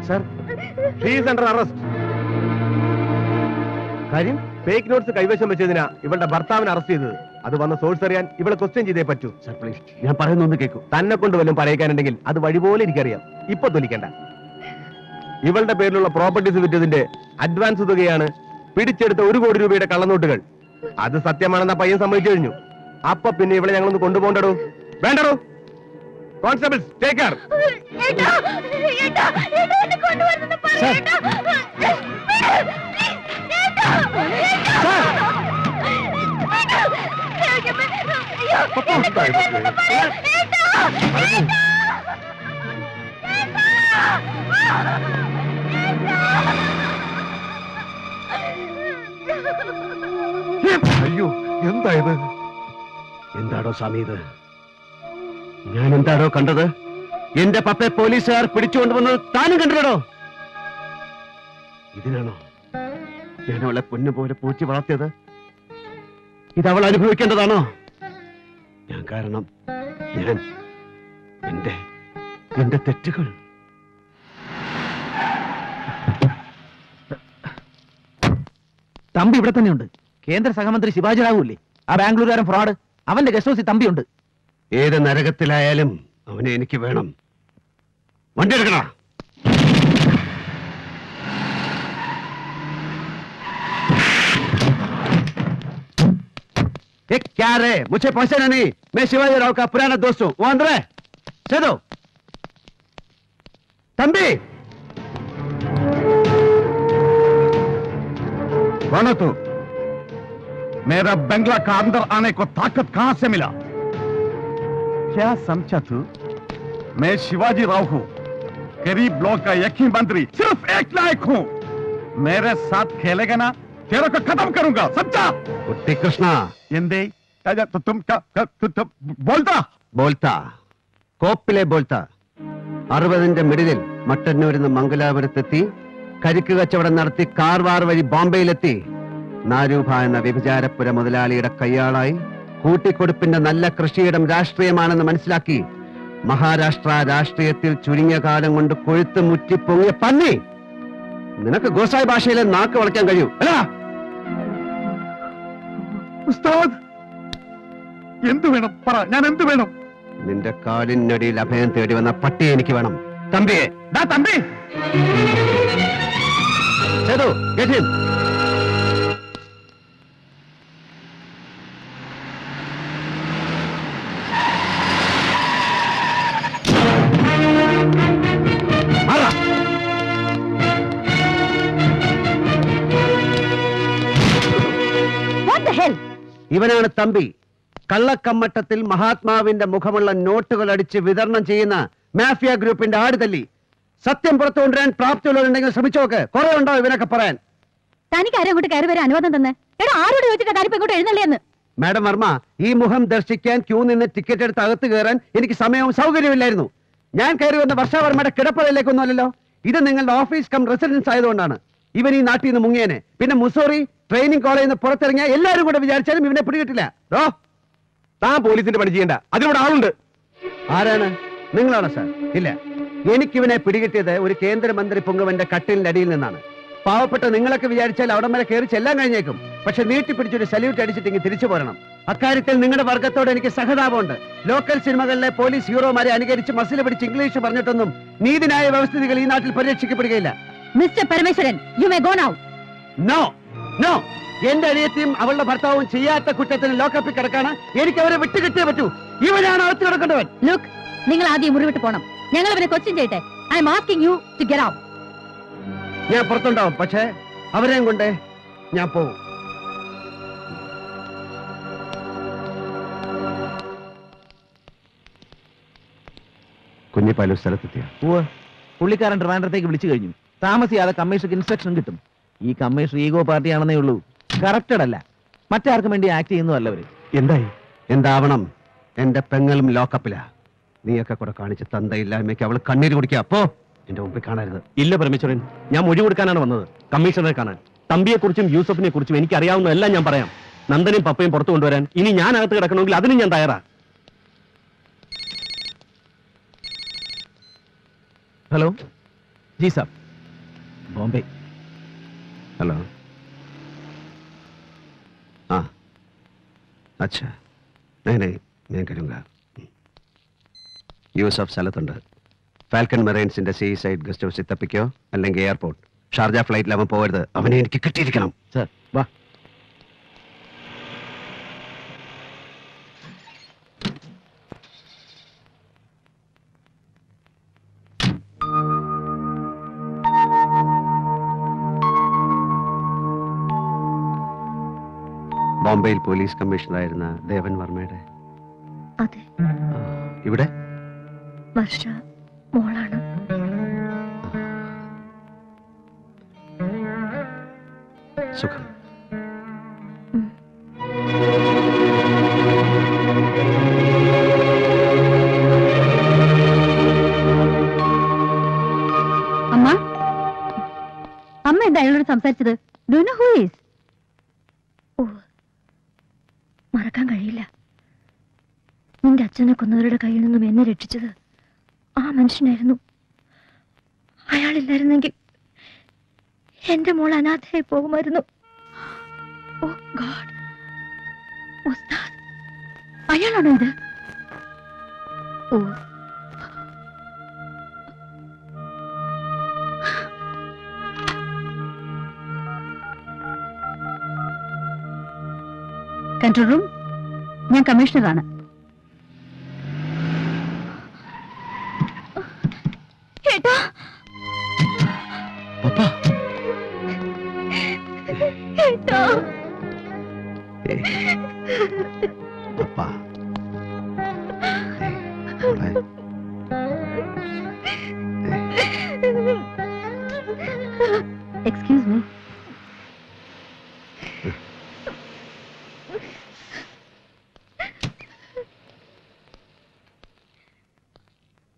Sir, she is under arrest. കാര്യം fake notes കൈവശം വെച്ചതിനാ ഇവളുടെ ഭർത്താവിനെ അറസ്റ്റ് ചെയ്തത്. അത് വന്ന സോഴ്സ് അറിയാൻ ഇവളെ ക്വസ്റ്റ്യൻ ചെയ്തേ പറ്റൂ. സർ പ്ലീസ്, ഞാൻ പറയുന്നൊന്ന് കേൾക്കൂ. തന്നെ കൊണ്ട് വല്ലതും പറയിക്കാനുണ്ടെങ്കിൽ അത് വഴി പോലെ എനിക്കറിയാം. ഇപ്പൊ തൊലിക്കണ്ട. ഇവളുടെ പേരിലുള്ള പ്രോപ്പർട്ടീസ് വിറ്റതിന്റെ അഡ്വാൻസ് തുകയാണ് പിടിച്ചെടുത്ത 1 കോടി രൂപയുടെ കള്ളനോട്ടുകൾ. അത് സത്യമാണെന്ന പയ്യൻ സമ്മതിച്ചു കഴിഞ്ഞു. അപ്പൊ പിന്നെ ഇവളെ ഞങ്ങളൊന്ന് കൊണ്ടുപോകണ്ടോ? വേണ്ടടോ? Constables take care. അയ്യോ, എന്തായത്? എന്താടോ സ്വാമി ഇത്? ഞാൻ എന്താടോ കണ്ടത്? എന്റെ പപ്പയെ പോലീസുകാർ പിടിച്ചുകൊണ്ടുവന്നത് താനും കണ്ടിട്ടോ? ഇതിനാണോ ഞാൻ അവളെ പൊന്നുപോലെ പൂച്ചി വളർത്തിയത്? ഇതവൾ അനുഭവിക്കേണ്ടതാണോ? ഞാൻ കാരണം, ഞാൻ എന്റെ തെറ്റുകൾ. തമ്പി ഇവിടെ തന്നെയുണ്ട്. കേന്ദ്ര സഹമന്ത്രി ശിവാജി റാവു ആ ബാംഗ്ലൂരുകാരൻ ഫ്രോഡ്. അവന്റെ ഗസ്റ്റ് ഹൗസിൽ തമ്പിയുണ്ട്. ഏത് നരകത്തിലായാലും അവനെ എനിക്ക് വേണം. വണ്ടി എടുക്കണ. क्या रे? मुझे पहचाना नहीं? मैं शिवाजी राव का पुराना दोस्त हूं. वो अंदर है. चलो तंबी. कौन तू? मेरा बंगला का अंदर आने को ताकत कहां से मिला? क्या समझा तू? मैं शिवाजी राव हूं, गरीब ब्लॉक का एक ही मंत्री, सिर्फ एक लायक हूं. मेरे साथ खेलेगा ना, तेरे को खत्म करूंगा, समझा? कुट्टी कृष्णा. എന്തേ? तुम बोलता बोलता കോപ്പിലെ ബോൾത്ത. 60ന്റെ മിഡിലിൽ മട്ടന്നൂരിൽ നിന്ന് മംഗലാപുരത്തെത്തി കരിക്ക് കച്ചവടം നടത്തി കാർവാർ വഴി ബോംബെയിലെത്തി നാരൂഭ എന്ന വ്യഭിചാരപ്പുര മുതലാളിയുടെ കയ്യാളായി കൂട്ടിക്കൊടുപ്പിന്റെ നല്ല കൃഷിയിടം രാഷ്ട്രീയമാണെന്ന് മനസ്സിലാക്കി മഹാരാഷ്ട്ര രാഷ്ട്രീയത്തിൽ ചുരുങ്ങിയ കാലം കൊണ്ട് കൊഴുത്ത് മുറ്റി പൊങ്ങിയ പന്നി. നിനക്ക് ഗോസായി ഭാഷയിലെ നാക്ക് വളയ്ക്കാൻ കഴിയൂ അല്ല? ഉസ്താദ്, എന്തു വേണം പറ, ഞാൻ എന്തു വേണം? നിന്റെ കാലിനടിയിൽ അഭയം തേടി വന്ന പട്ടി എനിക്ക് വേണം. തമ്പിയെ. Thampi, Sethu, get him. മാറാ. What the hell? ഇവനാണ് തമ്പി. കള്ളക്കമ്മട്ടത്തിൽ മഹാത്മാവിന്റെ മുഖമുള്ള നോട്ടുകൾ അടിച്ച് വിതരണം ചെയ്യുന്ന മാഫിയ ഗ്രൂപ്പിന്റെ ആടുതല്ലി. സത്യം പുറത്തു കൊണ്ടുവരാൻ പ്രാപ്തിയുള്ളവരുണ്ടെങ്കിൽ ശ്രമിച്ചോക്ക്. കുറെ ഉണ്ടോ ഇവനൊക്കെ പറയാൻ? തനിക്ക് ആരും അങ്ങോട്ട് കയറി വരാൻ അനുവാദം തന്നെ? എടാ, ആരോട് ചോദിച്ചിട്ടാ താനിപ്പോ ഇങ്ങോട്ട് എഴുന്നള്ളിയെന്ന്? മാഡം വർമ്മ, ഈ മുഖം ദർശിക്കാൻ ക്യൂ നിന്ന് ടിക്കറ്റ് എടുത്ത് അകത്ത് കയറാൻ എനിക്ക് സമയവും സൗകര്യമില്ലായിരുന്നു. ഞാൻ കയറി വന്ന വർഷാവർമ്മയുടെ കിടപ്പറയിലേക്കൊന്നുമല്ലല്ലോ. ഇത് നിങ്ങളുടെ ഓഫീസ് കം റെസിഡൻസ് ആയതുകൊണ്ടാണ്. ഇവൻ ഈ നാട്ടിൽ നിന്ന് മുങ്ങിയനെ. പിന്നെ മുസോറി ട്രെയിനിങ് കോളേജിൽ നിന്ന് പുറത്തിറങ്ങിയ എല്ലാവരും കൂടെ വിചാരിച്ചാലും ഇവനെ പിടികിട്ടില്ല. താൻ പോലീസിന്റെ പണി ചെയ്യണ്ട, അതിലൂടെ ആളുണ്ട്. ആരാണ്? നിങ്ങളാണോ സാർ? ഇല്ല, എനിക്കിവനെ പിടികിട്ടിയത് ഒരു കേന്ദ്രമന്ത്രി പൊങ്ങുവന്റെ കട്ടിലിന്റെ അടിയിൽ നിന്നാണ്. പാവപ്പെട്ട നിങ്ങളൊക്കെ വിചാരിച്ചാൽ അവിടം വരെ കയറി ചെല്ലാൻ കഴിഞ്ഞേക്കും. പക്ഷെ നീട്ടിപ്പിടിച്ചൊരു സല്യൂട്ട് അടിച്ചിട്ടെങ്കിൽ തിരിച്ചു പോരണം. അക്കാര്യത്തിൽ നിങ്ങളുടെ വർഗത്തോട് എനിക്ക് സഹതാപമുണ്ട്. ലോക്കൽ സിനിമകളിലെ പോലീസ് ഹീറോമാരെ അനുകരിച്ച് മസിൽ പിടിച്ച് ഇംഗ്ലീഷ് പറഞ്ഞിട്ടൊന്നും നീതിന്യായ വ്യവസ്ഥിതികൾ ഈ നാട്ടിൽ പരിരക്ഷിക്കപ്പെടുകയില്ല. Mister Parameswaran, you may go now. No, no. എന്റെ അനിയത്തിയും അവളുടെ ഭർത്താവും ചെയ്യാത്ത കുറ്റത്തിന് ലോക്കപ്പിൽ കിടക്കാണ്. എനിക്ക് അവരെ വിട്ടുകിട്ടിയേ പറ്റൂ. ഇവനാണ് അകത്ത് കിടക്കേണ്ടവൻ. ലുക്ക്, നിങ്ങൾ ആദ്യം മുറിവിട്ട് പോണം. ഞങ്ങൾ അവനെ ക്വസ്റ്റ്യൻ ചെയ്യട്ടെ. I am asking you to get out. ഞാൻ പുറത്തുണ്ടാവും, പക്ഷേ അവരെയും കൊണ്ട് ഞാൻ പോവും. കുഞ്ഞിപ്പാലൂർ സ്ഥലത്തെത്തിയ പുള്ളിക്കാരൻ ട്രിവാൻഡ്രത്തേക്ക് വിളിച്ചു കഴിഞ്ഞു. താമസിയാതെ കമ്മീഷണർക്ക് ഇൻസ്ട്രക്ഷൻ കിട്ടും. ഈ കമ്മീഷണർ ഈഗോ പാർട്ടിയാണെന്നേ ഉള്ളൂ, കറക്റ്റഡ് അല്ല. മറ്റാർക്കും വേണ്ടി ആക്ട് ചെയ്യുന്നതല്ല അവര്. എന്തായി? എന്താവണം? എന്റെ പെങ്ങളും ലോക്കപ്പിലാ. നീയൊക്കെ കൂടെ കാണിച്ച് തന്തയില്ലായ്മയ്ക്ക് അവൾ കണ്ണീര് കുടിക്കുക. അപ്പോ എന്റെ മുമ്പിൽ കാണരുത്. ഇല്ല പരമേശ്വരൻ, ഞാൻ മൊഴി കൊടുക്കാനാണ് വന്നത്, കമ്മീഷണറെ കാണാൻ. തമ്പിയെ കുറിച്ചും യൂസഫിനെ കുറിച്ചും എനിക്ക് അറിയാവുന്നതെല്ലാം ഞാൻ പറയാം. നന്ദനും പപ്പയും പുറത്തു കൊണ്ടുവരാൻ ഇനി ഞാൻ അകത്ത് കിടക്കണമെങ്കിൽ അതിനും ഞാൻ തയ്യാറാ. ഹലോ ജി സാബ്, ബോംബെ. हेलो हाँ अच्छा नहीं मैं करूँगा. യൂസഫ് സ്ഥലത്തുണ്ട്. ഫാൽക്കൺ മെറൈൻസിന്റെ സീ സൈഡ് ഗസ്റ്റ് ഹൗസിൽ തപ്പിക്കോ, അല്ലെങ്കിൽ എയർപോർട്ട്. ഷാർജ ഫ്ലൈറ്റിൽ അവൻ പോകരുത്. അവനെ എനിക്ക് കിട്ടിയിരിക്കണം. സർ വാ. ബോംബെയിൽ പോലീസ് കമ്മീഷണറായിരുന്ന ദേവൻ വർമ്മയുടെ അതെ, ഇവിടെ വർഷ മോളാണ്. സുഖം. അമ്മ, അമ്മ എന്താ അയാളോട് സംസാരിച്ചത്? Do you know who is? ഓ, മറക്കാൻ കഴിയില്ല. നിന്റെ അച്ഛനെ കൊന്നവരുടെ കയ്യിൽ നിന്നും എന്നെ രക്ഷിച്ചത് ആ മനുഷ്യനായിരുന്നു. അയാളില്ലായിരുന്നെങ്കിൽ എന്റെ മോൾ അനാഥയായി പോകുമായിരുന്നു. ഓ ഗോഡ്, ഉസ്താദ് അയാളാണോ ഇത്? ഓ, കൺട്രോൾ റൂം, ഞാൻ കമ്മീഷണറാണ്. ഏട്ടാ, ഏട്ടാ. പപ്പാ മോളെ. Excuse me.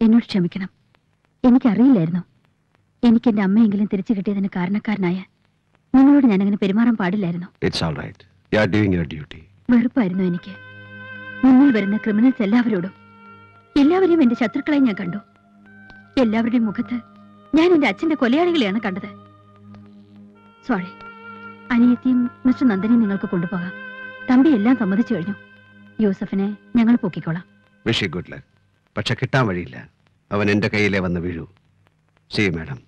എന്നോട് ക്ഷമിക്കണം. എനിക്കറിയില്ലായിരുന്നു. എനിക്ക് എന്റെ അമ്മയെങ്കിലും തിരിച്ചു കിട്ടിയതിന് കാരണക്കാരനായ നിങ്ങളോട് ഞാനങ്ങനെ പെരുമാറാൻ പാടില്ലായിരുന്നു. It's all right. You are doing your duty. വെറുപ്പായിരുന്നു എനിക്ക്. മുന്നിൽ വരുന്ന ക്രിമിനൽസ് എല്ലാവരോടും. എല്ലാവരെയും എന്റെ ശത്രുക്കളെ ഞാൻ കണ്ടു. എല്ലാവരുടെയും മുഖത്ത് ഞാൻ എന്റെ അച്ഛന്റെ കൊലയാളികളെയാണ് കണ്ടത്. സോറി. അനിയത്തിയും മിസ്റ്റർ നന്ദനെയും നിങ്ങൾക്ക് കൊണ്ടുപോകാം. തമ്പി എല്ലാം സമ്മതിച്ചു കഴിഞ്ഞു. യൂസഫിനെ ഞങ്ങൾ പൊക്കിക്കോളാം. Wish good luck. പക്ഷെ കിട്ടാൻ വഴിയില്ല. അവൻ എന്റെ കയ്യിലേ വന്ന് വീഴൂ. C madam.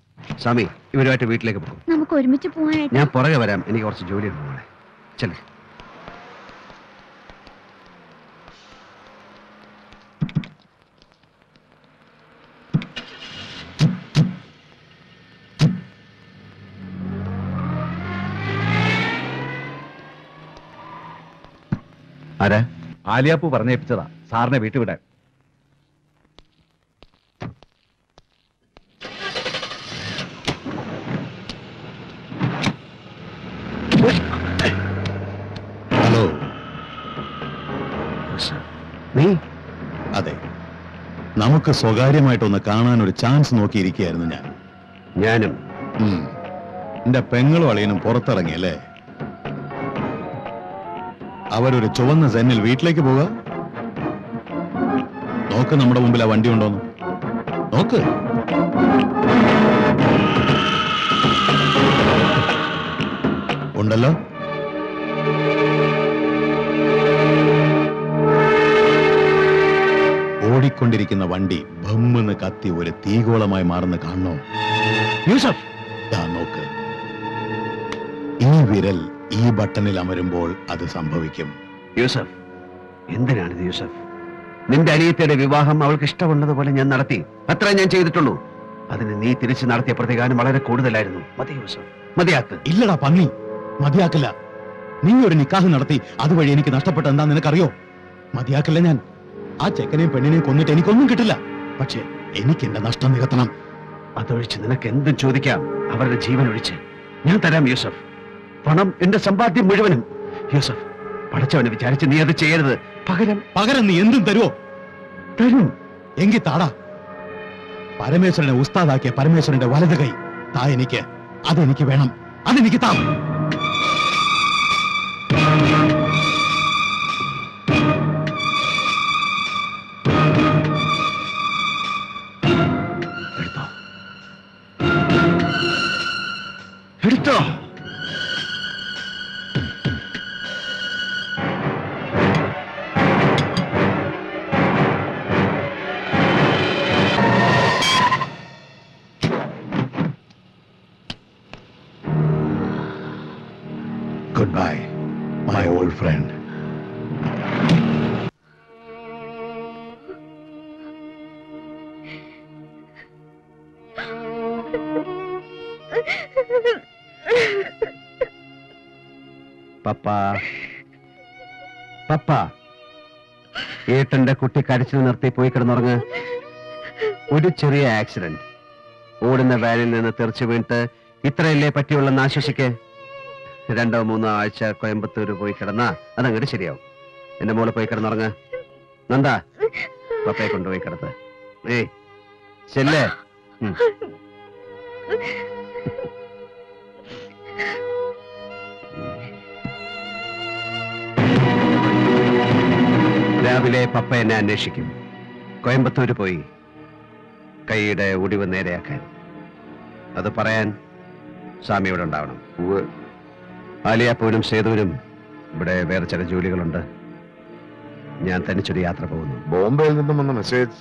സ്വാമി, ഇവരുമായിട്ട് വീട്ടിലേക്ക് പോകും. നമുക്ക് ഒരുമിച്ച് പോകാനായിട്ട്. ഞാൻ പുറകെ വരാം. എനിക്ക് കുറച്ച് ജോലിയുണ്ട് മോളെ. ചെല്ലേ. ആരാ? ആലിയാപ്പു പറഞ്ഞേൽപ്പിച്ചതാ സാറിനെ വീട്ടിൽ വിടാൻ. ഹലോ. നീ? അതെ, നമുക്ക് സ്വകാര്യമായിട്ടൊന്ന് കാണാൻ ഒരു ചാൻസ് നോക്കിയിരിക്കുകയായിരുന്നു ഞാൻ. ഞാനും. എന്റെ പെങ്ങളും അളിയനും പുറത്തിറങ്ങിയല്ലേ? അവരൊരു ചുവന്ന സെന്നിൽ വീട്ടിലേക്ക് പോകാം. നോക്ക്, നമ്മുടെ മുമ്പിൽ ആ വണ്ടി ഉണ്ടോന്ന് നോക്ക്. ഉണ്ടല്ലോ. ഓടിക്കൊണ്ടിരിക്കുന്ന വണ്ടി ഭമ്മെന്ന് കത്തി ഒരു തീഗോളമായി മാറുന്ന കാണണോ? യൂസഫ്, ദാ നോക്ക്. ഈ വിരൽ ഈ ബട്ടണിൽ അമരുമ്പോൾ അത് സംഭവിക്കും. യൂസഫ്, എന്തിനാണിത് യൂസഫ്? നിന്റെ അനിയത്തിയുടെ വിവാഹം അവൾക്ക് ഇഷ്ടമുള്ളതുപോലെ ഞാൻ നടത്തി. അത്ര ഞാൻ ചെയ്തിട്ടുള്ളൂ. അതിന് നീ തിരിച്ചു നടത്തിയ പ്രതികാരം വളരെ കൂടുതലായിരുന്നു. മതി യൂസഫ്, മതിയാക്ക്. ഇല്ലടാ പന്നി, മതിയാക്കില്ല. നീ ഒരു നിക്കാഹ് നടത്തി, അതുവഴി എനിക്ക് നഷ്ടപ്പെട്ട എന്താ നിനക്കറിയോ? മതിയാക്കില്ല ഞാൻ. ആ ചെക്കനെയും പെണ്ണിനെയും കൊന്നിട്ട് എനിക്കൊന്നും കിട്ടില്ല. പക്ഷേ എനിക്ക് എന്റെ നഷ്ടം നികത്തണം. അതൊഴിച്ച് നിനക്ക് എന്തും ചോദിക്കാം. അവരുടെ ജീവൻ ഒഴിച്ച് ഞാൻ തരാം യൂസഫ്. പണം, എന്റെ സമ്പാദ്യം മുഴുവനും. യൂസഫ്, പടച്ചവനെ വിചാരിച്ച് നീ അത് ചെയ്യരുത്. പകരം നീ എന്തും തരുമോ? തരും. എങ്കിൽ താടാ. പരമേശ്വരനെ ഉസ്താദാക്കിയ പരമേശ്വരന്റെ വലത് കൈ താ എനിക്ക്. അതെനിക്ക് വേണം. അതെനിക്ക് താ. പപ്പ പപ്പ ഏട്ടന്റെ കുട്ടി കരച്ചിൽ നിർത്തി പോയി കിടന്നുറങ്ങ്. ഒരു ചെറിയ ആക്സിഡന്റ്, ഓടുന്ന വാനിൽ നിന്ന് തെറിച്ചു വീണിട്ട് ഇത്രയല്ലേ പറ്റിയുള്ളെന്ന് ആശ്വസിക്ക്. 2-3 ആഴ്ച കോയമ്പത്തൂർ പോയി കിടന്നാ അതങ്ങോട്ട് ശരിയാവും. എന്റെ മോള് പോയി കിടന്നുറങ്ങ്. നന്ദ, പപ്പയെ കൊണ്ടുപോയി കിടത്ത്. ഏയ് ചെല്ലേ. രാവിലെ പപ്പ എന്നെ അന്വേഷിക്കും. കോയമ്പത്തൂര് പോയി കൈയുടെ ഒടിവ് നേരെയാക്കാൻ. അത് പറയാൻ സ്വാമി ഇവിടെ ഉണ്ടാവണം. ആലിയാപ്പൂരും സേതുവിനും ഇവിടെ വേറെ ചില ജോലികളുണ്ട്. ഞാൻ തനിച്ചൊരു യാത്ര പോകുന്നു. ബോംബെയിൽ നിന്നും വന്ന മെസ്സേജ്.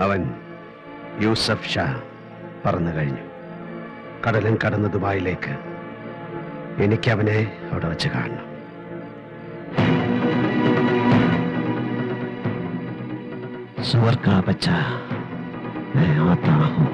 അവൻ യൂസഫ് ഷാ പറന്നു കഴിഞ്ഞു. കടലും കടന്ന് ദുബായിലേക്ക്. എനിക്ക് അവനെ അവിടെ വെച്ച് കാണണം. सुअर का बच्चा मैं आता हूं.